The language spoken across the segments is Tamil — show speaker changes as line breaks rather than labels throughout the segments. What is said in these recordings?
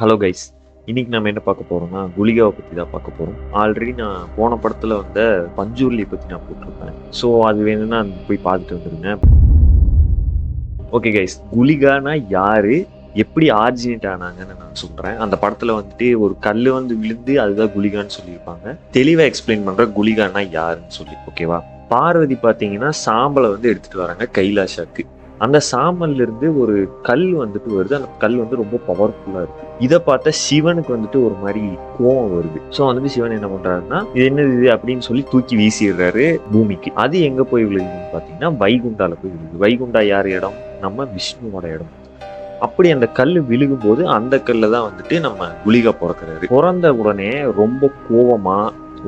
ஹலோ கைஸ், இன்னைக்கு நம்ம என்ன பார்க்க போறோம்னா குலிகாவை பற்றி தான் பார்க்க போகிறோம். ஆல்ரெடி நான் போன படத்தில் வந்த பஞ்சூர்லி பற்றி நான் போட்டிருப்பேன். ஸோ அது வேணும்னா போய் பார்த்துட்டு வந்துருங்க. ஓகே கைஸ், குலிகானா யாரு, எப்படி ஆரிஜினேட் ஆனாங்கன்னு நான் சொல்கிறேன். அந்த படத்தில் வந்துட்டு ஒரு கல் விழுந்து அதுதான் குலிகான்னு சொல்லியிருப்பாங்க. தெளிவாக எக்ஸ்பிளைன் பண்ணுற குலிகானா யாருன்னு சொல்லி. ஓகேவா? பார்வதி பார்த்தீங்கன்னா சாம்பலை எடுத்துட்டு வராங்க கைலாஷாக்கு. அந்த சாம்பல்ல இருந்து ஒரு கல் வருது. அந்த கல் ரொம்ப பவர்ஃபுல்லா இருக்கு. இதை பார்த்த சிவனுக்கு ஒரு மாதிரி கோவம் வருது. ஸோ சிவன் என்ன பண்றாருன்னா, இது என்னது இது அப்படின்னு சொல்லி தூக்கி வீசிடுறாரு பூமிக்கு. அது எங்க போய் விழுதுன்னு பாத்தீங்கன்னா வைகுண்டால போய் விழுது. வைகுண்டா யார் இடம்? நம்ம விஷ்ணுவோட இடம். அப்படி அந்த கல் விழுகும் போது அந்த கல்ல தான் நம்ம குலிகா பிறக்கிறாரு. பிறந்த உடனே ரொம்ப கோவமா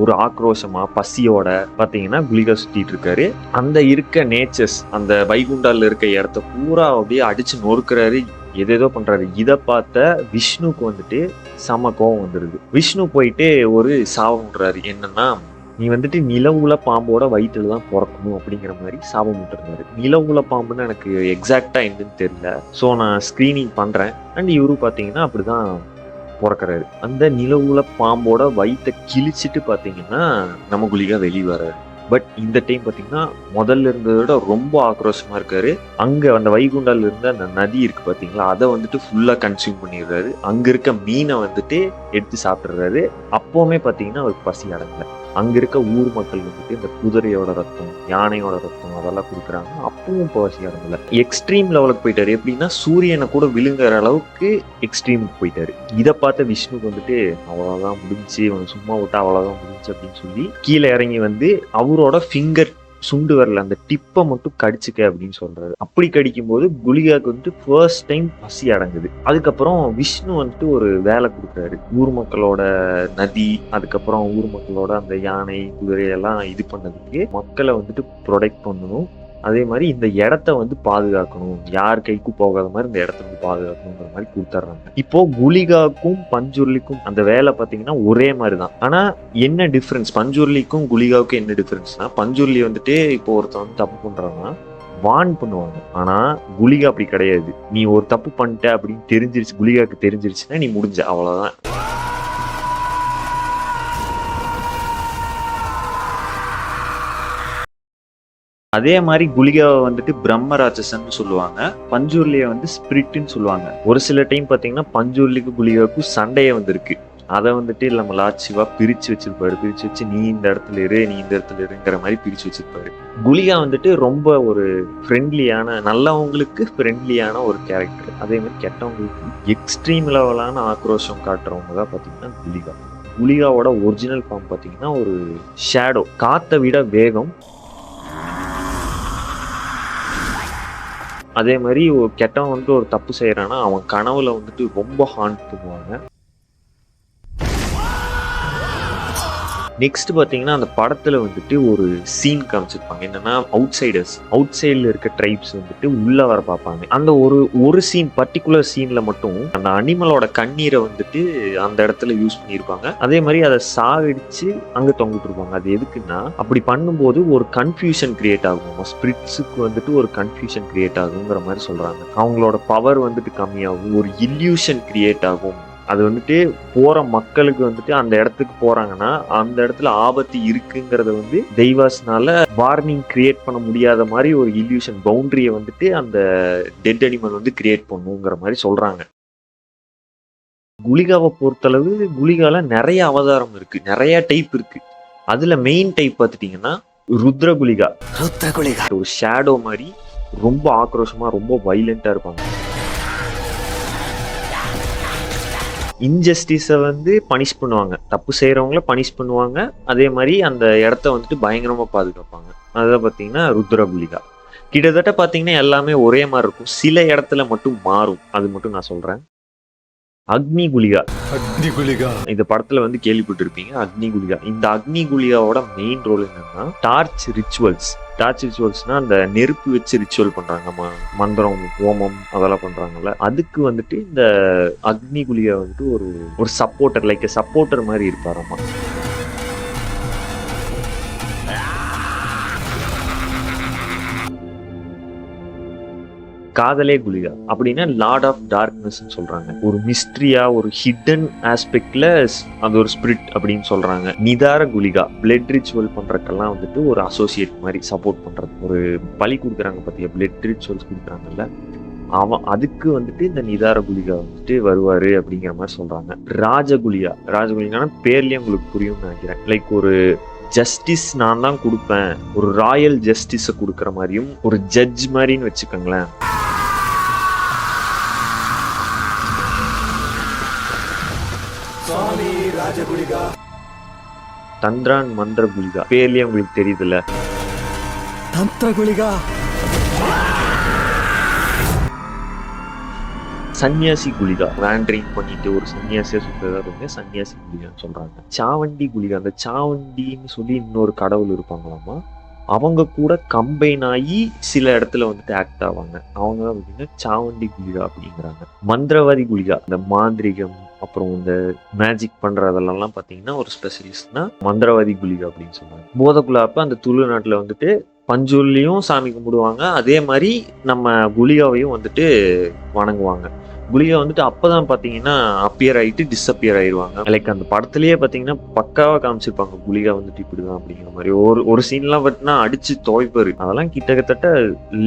ஒரு ஆக்ரோஷமா பசியோட பாத்தீங்கன்னா குலிகா சுத்திட்டு இருக்காரு. அந்த இருக்க நேச்சர்ஸ், அந்த வைகுண்டால இருக்க இடத்த பூரா அப்படியே அடிச்சு நொறுக்கிறாரு, எதேதோ பண்றாரு. இதை பார்த்த விஷ்ணுக்கு செம கோவம் வந்துருது. விஷ்ணு போயிட்டு ஒரு சாபம் விடுறாரு. என்னன்னா, நீ நிலவுல பாம்போட வயிற்றுல தான் பிறக்கணும் அப்படிங்கிற மாதிரி சாபம் விட்டுருந்தாரு. நிலவுல பாம்புன்னு எனக்கு எக்ஸாக்டா என்னன்னு தெரியல. ஸோ நான் ஸ்கிரீனிங் பண்றேன். அண்ட் இவரு பாத்தீங்கன்னா அப்படிதான் பிறக்கிறாரு. அந்த நிலவுல பாம்போட வயிற்றை கிழிச்சிட்டு பாத்தீங்கன்னா நம்ம குலிகா வெளியே வர்றாரு. பட் இந்த டைம் பாத்தீங்கன்னா முதல்ல இருந்ததை விட ரொம்ப ஆக்ரோஷமா இருக்காரு. அங்க அந்த வைகுண்டால இருந்த அந்த நதி இருக்கு பாத்தீங்களா, அதை ஃபுல்லா கன்சியூம் பண்ணிடுறாரு. அங்க இருக்க மீனை எடுத்து சாப்பிடுறாரு. அப்பவுமே பாத்தீங்கன்னா அவருக்கு பசி அடங்கல. அங்க இருக்க ஊர் மக்கள் இந்த குதிரையோட ரத்தம், யானையோட ரத்தம் அதெல்லாம் கொடுக்குறாங்க. அப்பவும் பசி அடங்கல. எக்ஸ்ட்ரீம் லெவலுக்கு போயிட்டாரு. எப்படின்னா சூரியனை கூட விழுங்குற அளவுக்கு எக்ஸ்ட்ரீமுக்கு போயிட்டாரு. இதை பார்த்த விஷ்ணுக்கு அவ்வளவுதான் முடிஞ்சு, சும்மா விட்டா அவ்வளவுதான் முடிஞ்சு அப்படின்னு சொல்லி கீழே இறங்கி அவரோட ஃபிங்கர் சுண்டு வரல அந்த டிப்பை மட்டும் கடிச்சுக்க அப்படின்னு சொல்றாரு. அப்படி கடிக்கும் போது குலிகாவுக்கு ஃபர்ஸ்ட் டைம் பசி அடங்குது. அதுக்கப்புறம் விஷ்ணு ஒரு வேலை கொடுக்குறாரு. ஊர் மக்களோட நதி, அதுக்கப்புறம் ஊர் மக்களோட அந்த யானை குதிரை எல்லாம் இது பண்ணதுக்கு மக்களை ப்ரொடெக்ட் பண்ணணும். அதே மாதிரி இந்த இடத்த பாதுகாக்கணும், யார் கைக்கும் போகாத மாதிரி இந்த இடத்த பாதுகாக்கணுங்கிற மாதிரி கொடுத்துட்றாங்க. இப்போ குலிகாவுக்கும் பஞ்சுர்லிக்கும் அந்த வேலை பார்த்தீங்கன்னா ஒரே மாதிரி தான். ஆனா என்ன டிஃபரன்ஸ், பஞ்சுர்லிக்கும் குலிகாவுக்கும் என்ன டிஃபரன்ஸ்னா, பஞ்சுர்லி இப்போ ஒருத்தன் தப்பு பண்றான்னா வான் பண்ணுவாங்க. ஆனா குலிகா அப்படி கிடையாது. நீ ஒரு தப்பு பண்ணிட்ட அப்படின்னு தெரிஞ்சிருச்சு, குலிகாவுக்கு தெரிஞ்சிருச்சுன்னா நீ முடிஞ்ச, அவ்வளவுதான். அதே மாதிரி குலிகாவை பிரம்ம ராட்சசன்னு சொல்லுவாங்க. பஞ்சூர்லியை ஸ்பிரிட்னு சொல்லுவாங்க. ஒரு சில டைம் பாத்தீங்கன்னா பஞ்சூர்லிக்கும் குலிகாவுக்கும் சண்டையே இருக்கு. அதை நம்ம லார்ட் சிவா பிரிச்சு வச்சிருப்பாரு. பிரிச்சு வச்சு நீ இந்த இடத்துல இரு, நீ இந்த இடத்துல இருங்கிற மாதிரி பிரிச்சு வச்சிருப்பாரு. குலிகா ரொம்ப ஒரு ஃப்ரெண்ட்லியான, நல்லவங்களுக்கு ஃப்ரெண்ட்லியான ஒரு கேரக்டர். அதே மாதிரி கெட்டவங்களுக்கு எக்ஸ்ட்ரீம் லெவலான ஆக்ரோஷம் காட்டுறவங்க தான் பாத்தீங்கன்னா குலிகா. குலிகாவோட ஒரிஜினல் ஃபார்ம் பாத்தீங்கன்னா ஒரு ஷேடோ, காத்தை விட வேகம். அதே மாதிரி ஒரு கெட்டவன் ஒரு தப்பு செய்யறான்னா அவன் கனவுல ரொம்ப ஹாண்ட் பண்ணுவாங்க. நெக்ஸ்ட் பாத்தீங்கன்னா அந்த படத்துல ஒரு சீன் காமிச்சிருப்பாங்க. என்னன்னா அவுட் சைட்ல இருக்க ட்ரைப்ஸ் உள்ள வர பார்ப்பாங்க. அந்த ஒரு சீன், பர்டிகுலர் சீன்ல மட்டும் அந்த அனிமலோட கண்ணீரை அந்த இடத்துல யூஸ் பண்ணியிருப்பாங்க. அதே மாதிரி அதை சாகடிச்சு அங்க தொங்கிட்டு இருப்பாங்க. அது எதுக்குன்னா, அப்படி பண்ணும்போது ஒரு கன்ஃபியூஷன் கிரியேட் ஆகும். ஸ்பிரிட்ஸுக்கு ஒரு கன்ஃபியூஷன் கிரியேட் ஆகுங்கிற மாதிரி சொல்றாங்க. அவங்களோட பவர் கம்மியாகும், ஒரு இல்யூஷன் கிரியேட் ஆகும். அது போற மக்களுக்கு அந்த இடத்துக்கு போறாங்கன்னா அந்த இடத்துல ஆபத்து இருக்குங்கிறத தெய்வாஸ்னால வார்னிங் கிரியேட் பண்ண முடியாத மாதிரி ஒரு இல்யூஷன் பவுண்டரியை அந்த டெட் அனிமல் கிரியேட் பண்ணுங்கிற மாதிரி சொல்றாங்க. குலிகாவை பொறுத்தளவு குலிகால நிறைய அவதாரம் இருக்கு, நிறைய டைப் இருக்கு. அதுல மெயின் டைப் பார்த்துட்டீங்கன்னா ருத்ர குலிகா. ஒரு ஷேடோ மாதிரி ரொம்ப ஆக்ரோஷமா ரொம்ப வைலண்டா இருப்பாங்க. இன்ஜஸ்டிஸை பனிஷ் பண்ணுவாங்க, தப்பு செய்யறவங்கள பனிஷ் பண்ணுவாங்க. அதே மாதிரி அந்த இடத்த பயங்கரமா பாதுகாப்பாங்க. அதான் பாத்தீங்கன்னா ருத்ர குலிகா. கிட்டத்தட்ட பாத்தீங்கன்னா எல்லாமே ஒரே மாதிரி இருக்கும், சில இடத்துல மட்டும் மாறும். அது மட்டும் நான் சொல்றேன். அக்னி குலிகா. இந்த படத்துல கேள்விப்பட்டிருப்பீங்க அக்னி குலிகா. இந்த அக்னி குலிகாவோட மெயின் ரோல் என்னன்னா டார்ச் ரிச்சுவல்ஸ்னா அந்த நெருப்பு வச்சு ரிச்சுவல் பண்றாங்க, மந்திரம் ஹோமம் அதெல்லாம் பண்றாங்கல்ல. அதுக்கு இந்த அக்னி குலிகா ஒரு சப்போர்ட்டர், லைக் சப்போர்ட்டர் மாதிரி இருப்பாராமா. காதலே குளிகா அப்படின்னா லார்ட் ஆஃப் டார்க்னஸ் சொல்றாங்க. ஒரு மிஸ்ட்ரியா ஒரு ஹிடன் ஆஸ்பெக்ட்ல அது ஒரு ஸ்பிரிட் அப்படின்னு சொல்றாங்க. நிதார குளிகா பிளட் ரிச்சுவல் பண்றதுக்கெல்லாம் வந்துட்டு ஒரு அசோசியேட் மாதிரி சப்போர்ட் பண்றது. ஒரு பலி கொடுக்குறாங்க பத்தியா, பிளட் ரிச்சுவல்ஸ் கொடுக்குறாங்கல்ல, அவன் அதுக்கு வந்துட்டு இந்த நிதார குளிகா வந்துட்டு வருவாரு அப்படிங்கிற மாதிரி சொல்றாங்க. ராஜகுலிகா, ராஜகுலிகான பேர்லயே உங்களுக்கு புரியும்னு நினைக்கிறேன். லைக் ஒரு ஜஸ்டிஸ் நான் தான் கொடுப்பேன், ஒரு ராயல் ஜஸ்டிஸை கொடுக்குற மாதிரியும் ஒரு ஜட்ஜ் மாதிரின்னு வச்சுக்கோங்களேன். தந்திரான் மந்திர குலிகா பேர்லயே உங்களுக்கு தெரியுதுல்ல, தந்திர குலிகா. சன்னியாசி குலிகா, வேண்டரிங் பண்ணிட்டு ஒரு சன்னியாசியா சுத்ததாக சன்னியாசி குலிகான்னு சொல்றாங்க. சாவண்டி குலிகா, அந்த சாவண்டின்னு சொல்லி இன்னொரு கடவுள் இருப்பாங்களாமா, அவங்க கூட கம்பைன் ஆகி சில இடத்துல வந்துட்டு ஆக்ட் ஆவாங்க. அவங்க தான் பார்த்தீங்கன்னா சாவண்டி குலிகா அப்படிங்கிறாங்க. மந்திரவாதி குலிகா, இந்த மாந்திரிகம் அப்புறம் இந்த மேஜிக் பண்றதெல்லாம் பார்த்தீங்கன்னா ஒரு ஸ்பெஷலிஸ்ட்னா மந்திரவாதி குலிகா அப்படின்னு சொல்றாங்க. போதகுலாப்ப அந்த துளு நாட்டில் வந்துட்டு பஞ்சூர்லையும் சாமி கும்பிடுவாங்க, அதே மாதிரி நம்ம குலிகாவையும் வந்துட்டு வணங்குவாங்க. குலிகா வந்துட்டு அப்பதான் பாத்தீங்கன்னா அப்பியர் ஆயிட்டு டிஸ்அப்பியர் ஆயிடுவாங்க. லைக் அந்த படத்திலேயே பாத்தீங்கன்னா பக்காவா காமிச்சிருப்பாங்க குலிகா வந்துட்டு இப்படிதான் அப்படிங்கிற மாதிரி. ஒரு சீன்லாம் பாத்தீங்கன்னா அடிச்சு துவைப்பாரு, அதெல்லாம் கிட்டத்தட்ட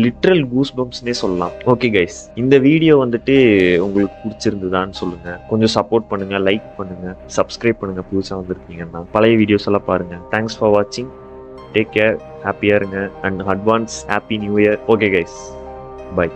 லிட்ரல் கூஸ் பம்ப்ஸ்னே சொல்லலாம். ஓகே கைஸ், இந்த வீடியோ வந்துட்டு உங்களுக்கு பிடிச்சிருந்ததான்னு சொல்லுங்க. கொஞ்சம் சப்போர்ட் பண்ணுங்க, லைக் பண்ணுங்க, சப்ஸ்கிரைப் பண்ணுங்க புதுசா வந்திருக்கீங்கன்னா. பழைய வீடியோஸ் எல்லாம் பாருங்க. தேங்க்ஸ் ஃபார் வாட்சிங். டேக் கேர், ஹாப்பியா இருங்க and advance happy new year. Okay guys, by.